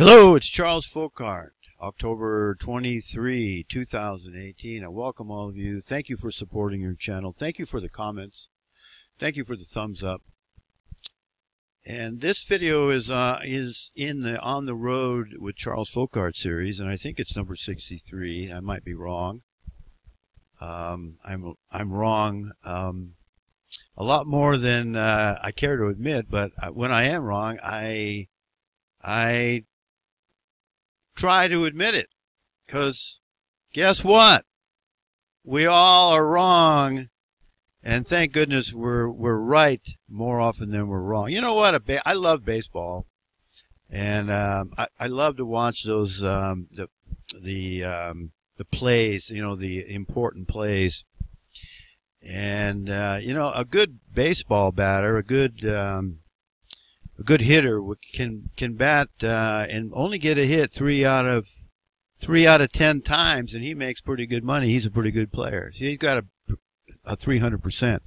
Hello, it's Charles Fockaert, October 23, 2018. I welcome all of you. Thank you for supporting your channel. Thank you for the comments. Thank you for the thumbs up. And this video is in the On the Road with Charles Fockaert series, and I think it's number 63. I might be wrong. I'm wrong a lot more than I care to admit, but when I am wrong, I try to admit it, because guess what? We all are wrong, and thank goodness we're right more often than we're wrong. You know what? I love baseball, and I love to watch those the plays, you know, the important plays. And you know, a good baseball batter, a good hitter can bat and only get a hit 3 out of 10 times, and he makes pretty good money. He's a pretty good player. He's got a 300%.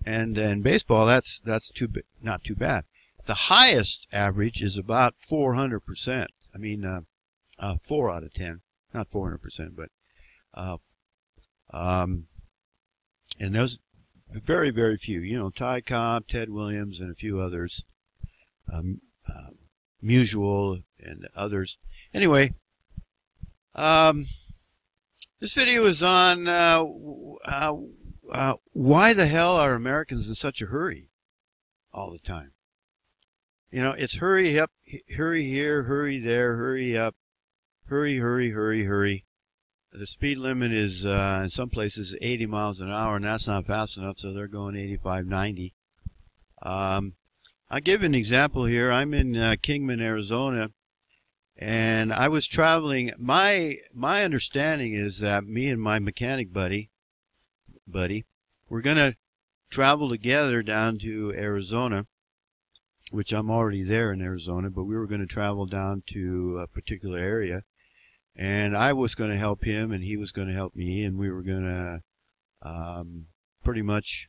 And in baseball, that's not too bad. The highest average is about 400%. I mean, 4 out of 10, not 400%, but and those very, very few. You know, Ty Cobb, Ted Williams, and a few others. Musial and others. Anyway, this video is on why the hell are Americans in such a hurry all the time? You know, it's hurry up, hurry here, hurry there, hurry up, hurry, hurry, hurry, hurry. The speed limit is in some places 80 miles an hour, and that's not fast enough, so they're going 85, 90. I'll give an example here. I'm in Kingman, Arizona, and I was traveling. My understanding is that me and my mechanic buddy, we're going to travel together down to Arizona, which I'm already there in Arizona, but we were going to travel down to a particular area, and I was going to help him, and he was going to help me, and we were going to pretty much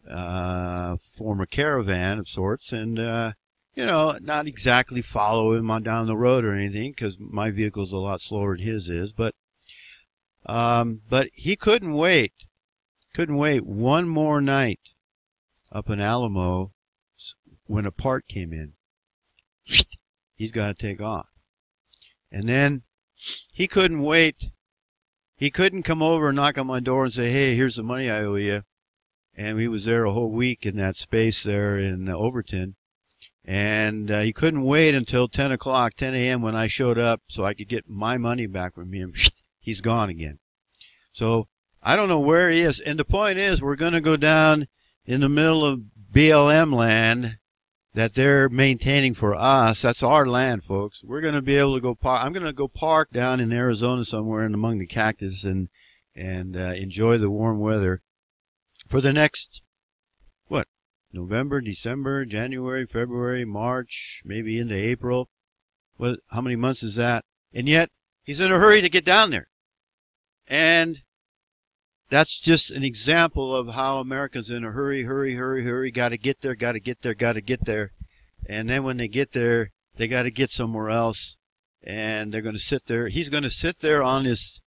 form a caravan of sorts, and you know, not exactly follow him on down the road or anything, because my vehicle's a lot slower than his is, but he couldn't wait one more night up in Alamo when a part came in. He's got to take off. And then he couldn't wait. He couldn't come over and knock on my door and say, hey, here's the money I owe you. And he was there a whole week in that space there in Overton. And he couldn't wait until 10 o'clock, 10 a.m. when I showed up so I could get my money back from him. He's gone again. So I don't know where he is. And the point is, we're going to go down in the middle of BLM land that they're maintaining for us. That's our land, folks. We're going to be able to go park. I'm going to go park down in Arizona somewhere and among the cactus and enjoy the warm weather for the next, what, November, December, January, February, March, maybe into April. What? How many months is that? And yet, he's in a hurry to get down there. And that's just an example of how America's in a hurry, hurry, hurry, hurry. Got to get there, got to get there, got to get there. And then when they get there, they got to get somewhere else. And they're going to sit there. He's going to sit there on his,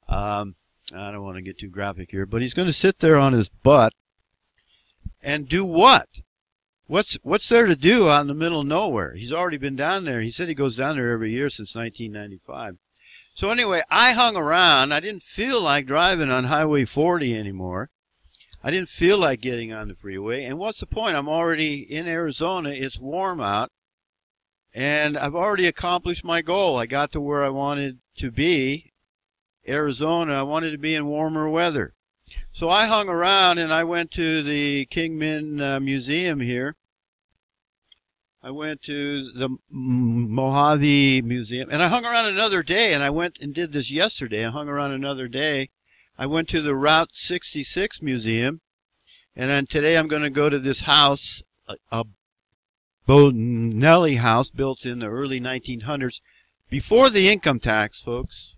I don't want to get too graphic here, but he's going to sit there on his butt and do what? What's there to do out in the middle of nowhere? He's already been down there. He said he goes down there every year since 1995. So anyway, I hung around. I didn't feel like driving on Highway 40 anymore. I didn't feel like getting on the freeway. And what's the point? I'm already in Arizona. It's warm out. And I've already accomplished my goal. I got to where I wanted to be. Arizona, I wanted to be in warmer weather. So I hung around, and I went to the Kingman Museum here. I went to the Mojave Museum, and I hung around another day, and I went and did this yesterday. I hung around another day. I went to the Route 66 Museum, and then today I'm going to go to this house, a Bonelli house built in the early 1900s, before the income tax, folks.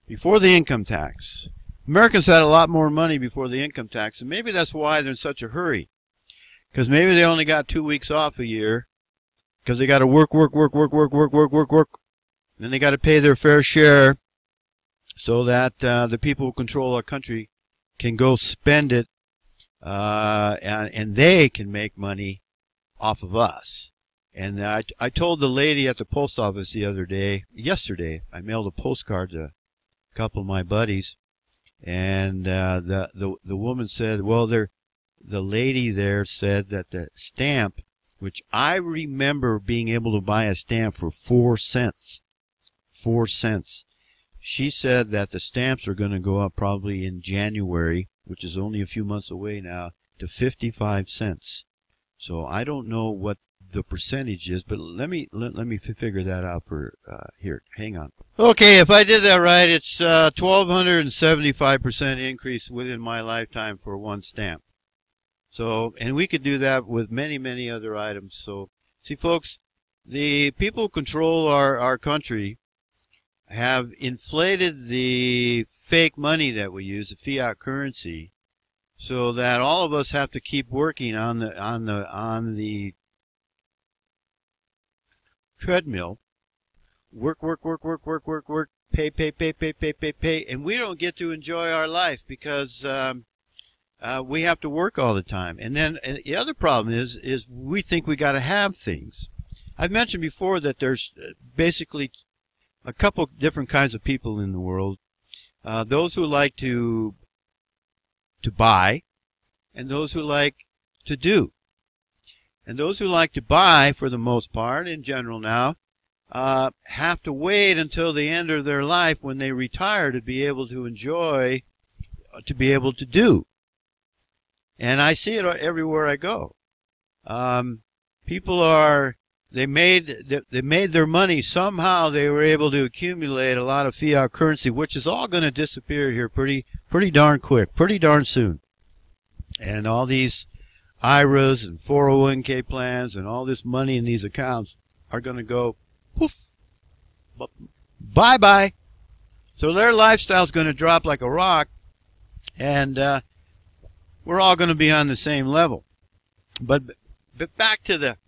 Before the income tax. Americans had a lot more money before the income tax, and maybe that's why they're in such a hurry. Because maybe they only got 2 weeks off a year, because they got to work. And they got to pay their fair share so that the people who control our country can go spend it, and they can make money off of us. And I told the lady at the post office yesterday, I mailed a postcard to a couple of my buddies, and the woman said, well, the lady there said that the stamp, which I remember being able to buy a stamp for 4 cents. 4 cents. She said that the stamps are going to go up probably in January, which is only a few months away now, to 55 cents. So I don't know what the percentage is, but let me figure that out for here. Hang on. Okay, if I did that right, it's 1,275% increase within my lifetime for one stamp. So, and we could do that with many, many other items. So, see, folks, the people who control our country have inflated the fake money that we use, the fiat currency, so that all of us have to keep working on the treadmill. Work, pay, and we don't get to enjoy our life because we have to work all the time. And then the other problem is we think we got to have things. I've mentioned before that there's basically a couple different kinds of people in the world. Those who like to buy, and those who like to do. And those who like to buy, for the most part, in general now, have to wait until the end of their life when they retire to be able to enjoy, to be able to do. And I see it everywhere I go. People they made their money. Somehow they were able to accumulate a lot of fiat currency, which is all going to disappear here pretty darn quick, pretty darn soon. And all these IRAs and 401k plans and all this money in these accounts are going to go poof, bye-bye. So their lifestyle's going to drop like a rock, and we're all going to be on the same level. But back to the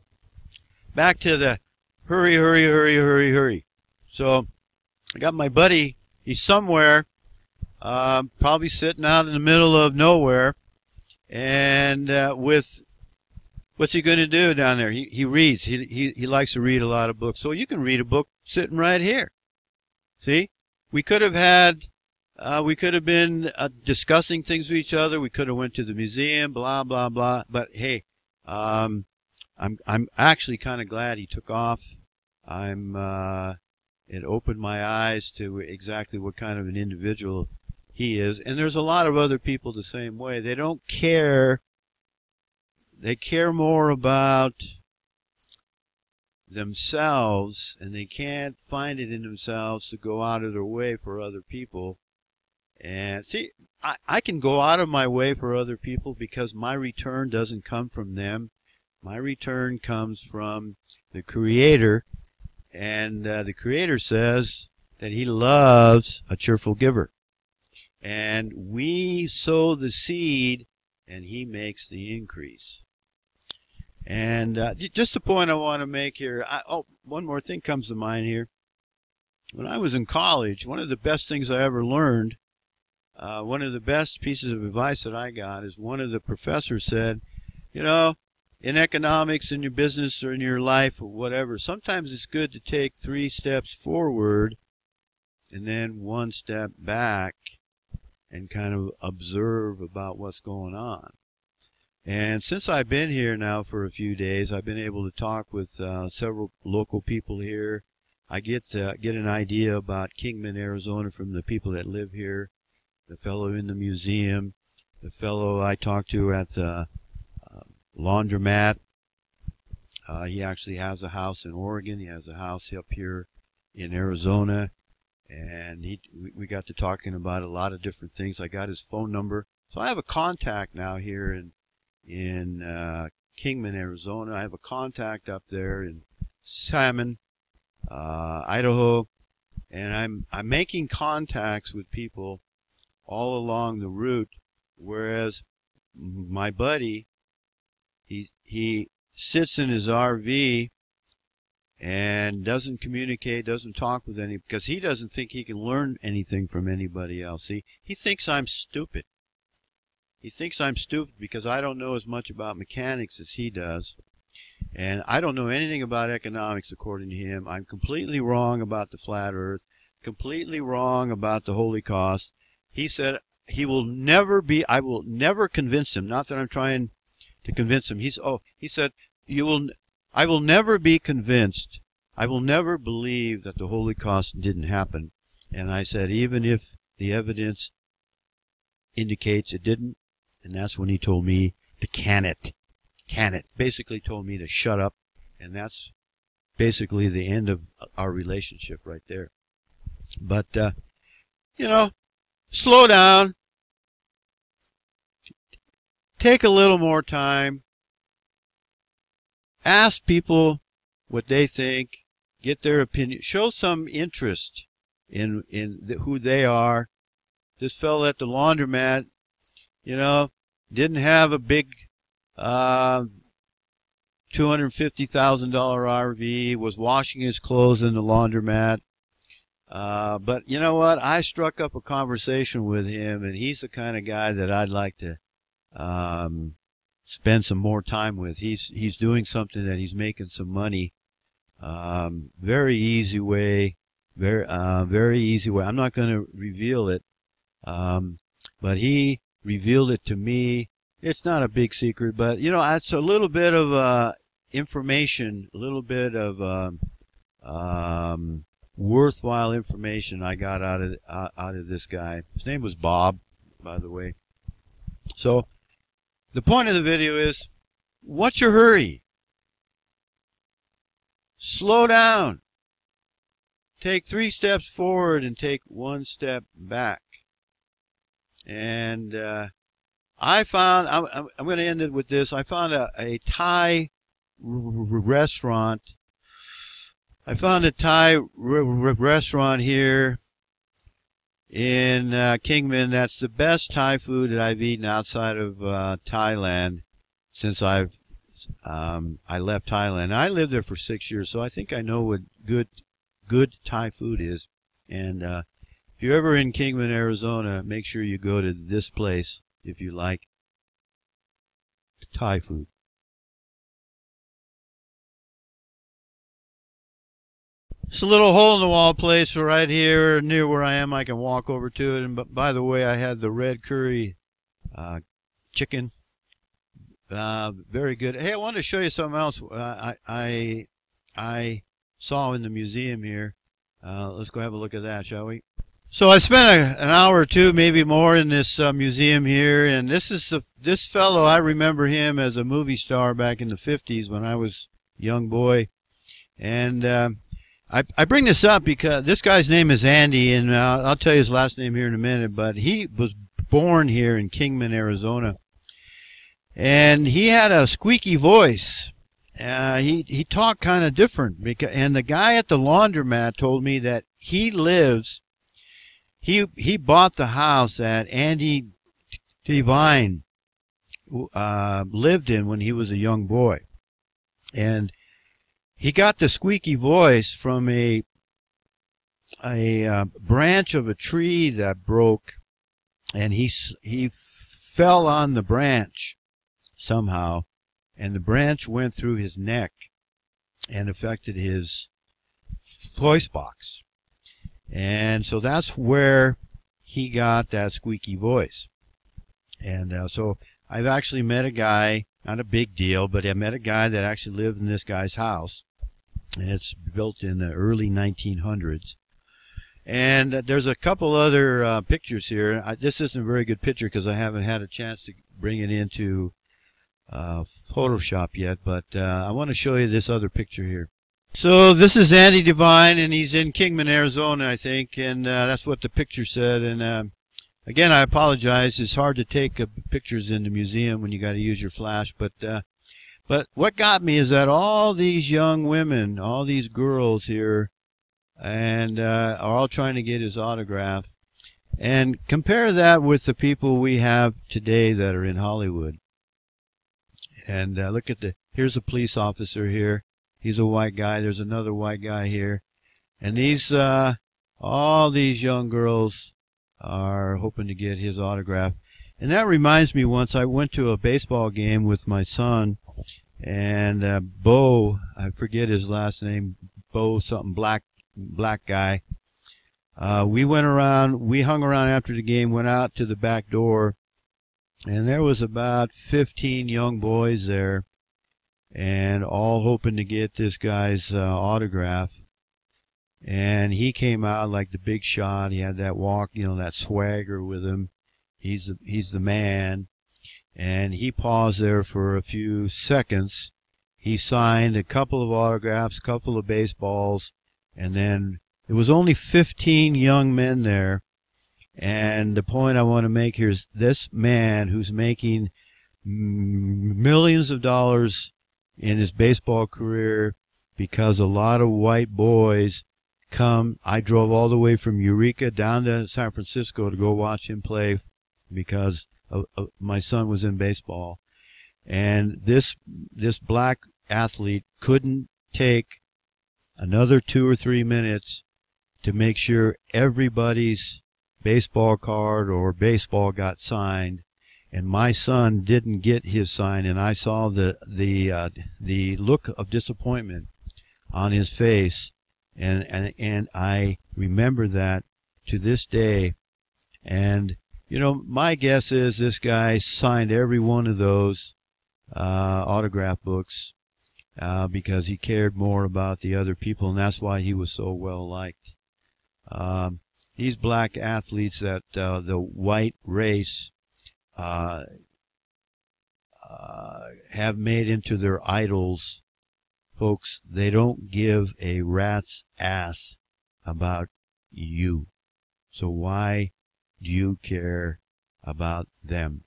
hurry. So I got my buddy. He's somewhere, probably sitting out in the middle of nowhere, and with what's he going to do down there? He reads. He likes to read a lot of books. So you can read a book sitting right here. See, we could have been discussing things with each other. We could have went to the museum, blah blah blah. But hey, I'm actually kind of glad he took off. It opened my eyes to exactly what kind of an individual he is. And there's a lot of other people the same way. They don't care. They care more about themselves, and they can't find it in themselves to go out of their way for other people. And see, I can go out of my way for other people because my return doesn't come from them. My return comes from the Creator, and the Creator says that He loves a cheerful giver. And we sow the seed, and He makes the increase. And just a point I want to make here. One more thing comes to mind here. When I was in college, one of the best things I ever learned, one of the best pieces of advice that I got is one of the professors said, you know, in economics, in your business, or in your life, or whatever, sometimes it's good to take 3 steps forward and then 1 step back and kind of observe about what's going on. And since I've been here now for a few days, I've been able to talk with several local people here. I get an idea about Kingman, Arizona from the people that live here, the fellow in the museum, the fellow I talked to at the laundromat. He actually has a house in Oregon. He has a house up here in Arizona. And we got to talking about a lot of different things. I got his phone number. So I have a contact now here in Kingman, Arizona. I have a contact up there in Salmon, Idaho. And I'm making contacts with people all along the route, whereas my buddy, he sits in his RV and doesn't communicate, doesn't talk with any, because he doesn't think he can learn anything from anybody else. He thinks I'm stupid. He thinks I'm stupid because I don't know as much about mechanics as he does. And I don't know anything about economics, according to him. I'm completely wrong about the flat earth, completely wrong about the holy cost. He said he will never be, I will never convince him, not that I'm trying to convince him. He said, I will never be convinced. I will never believe that the holy cost didn't happen. And I said, even if the evidence indicates it didn't, and that's when he told me to can it. Basically told me to shut up, and that's basically the end of our relationship right there. But, you know, slow down. Take a little more time. Ask people what they think. Get their opinion. Show some interest in who they are. This fellow at the laundromat, you know, didn't have a big $250,000 RV, was washing his clothes in the laundromat. But you know what? I struck up a conversation with him, and he's the kind of guy that I'd like to spend some more time with. He's doing something that he's making some money. Very easy way. Very easy way. I'm not going to reveal it, but he revealed it to me. It's not a big secret, but you know, it's a little bit of information, a little bit of worthwhile information I got out of this guy. His name was Bob, by the way. So the point of the video is, what's your hurry? Slow down. Take 3 steps forward and take 1 step back. And I found, I'm going to end it with this. I found a Thai restaurant. I found a Thai restaurant here in Kingman. That's the best Thai food that I've eaten outside of Thailand since I left Thailand. I lived there for 6 years, so I think I know what good Thai food is. And if you're ever in Kingman, Arizona, make sure you go to this place if you like Thai food. It's a little hole-in-the-wall place right here near where I am. I can walk over to it. And by the way, I had the red curry chicken. Very good. Hey, I wanted to show you something else I saw in the museum here. Let's go have a look at that, shall we? So I spent an hour or two, maybe more, in this museum here, and this fellow. I remember him as a movie star back in the 50s when I was a young boy. And I bring this up because this guy's name is Andy, and I'll tell you his last name here in a minute, but he was born here in Kingman, Arizona. And he had a squeaky voice. He talked kind of different, and the guy at the laundromat told me that he bought the house that Andy Devine lived in when he was a young boy, and he got the squeaky voice from a branch of a tree that broke, and he fell on the branch somehow, and the branch went through his neck and affected his voice box. And so that's where he got that squeaky voice. And so I've actually met a guy, not a big deal, but I met a guy that actually lived in this guy's house. And it's built in the early 1900s. And there's a couple other pictures here. This isn't a very good picture because I haven't had a chance to bring it into Photoshop yet, but I want to show you this other picture here. So this is Andy Devine, and he's in Kingman, Arizona, I think, and that's what the picture said. And again, I apologize. It's hard to take pictures in the museum when you got to use your flash. But what got me is that all these young women, all these girls here, and are all trying to get his autograph. And compare that with the people we have today that are in Hollywood. And look at here's a police officer here. He's a white guy. There's another white guy here. And these, all these young girls are hoping to get his autograph. And that reminds me, once I went to a baseball game with my son, and Bo, I forget his last name, Bo something, black guy. We went around, we hung around after the game, went out to the back door, and there was about 15 young boys there, and all hoping to get this guy's autograph. And he came out like the big shot. He had that walk, you know, that swagger with him. He's the man. And he paused there for a few seconds. He signed a couple of autographs, a couple of baseballs, and then there was only 15 young men there. And the point I want to make here is this man who's making millions of dollars in his baseball career because a lot of white boys come. I drove all the way from Eureka down to San Francisco to go watch him play because my son was in baseball. And this black athlete couldn't take another 2 or 3 minutes to make sure everybody's baseball card or baseball got signed, and my son didn't get his sign. And I saw the look of disappointment on his face, and I remember that to this day. And you know, my guess is this guy signed every one of those autograph books because he cared more about the other people, and that's why he was so well liked. These black athletes that the white race have made into their idols, folks, they don't give a rat's ass about you. So why do you care about them?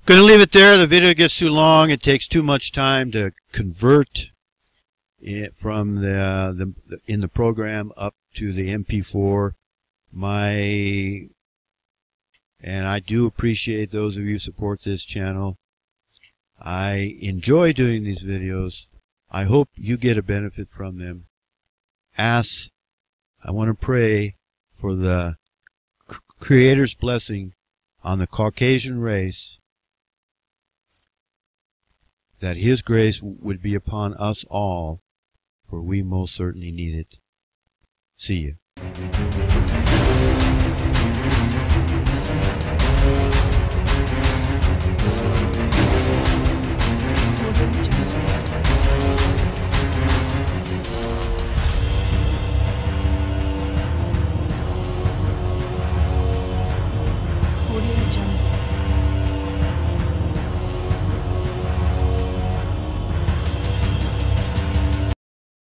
Gonna leave it there. The video gets too long. It takes too much time to convert it from in the program up to the MP4. And I do appreciate those of you who support this channel. I enjoy doing these videos. I hope you get a benefit from them. I want to pray for the Creator's blessing on the Caucasian race, that His grace would be upon us all, for we most certainly need it. See you.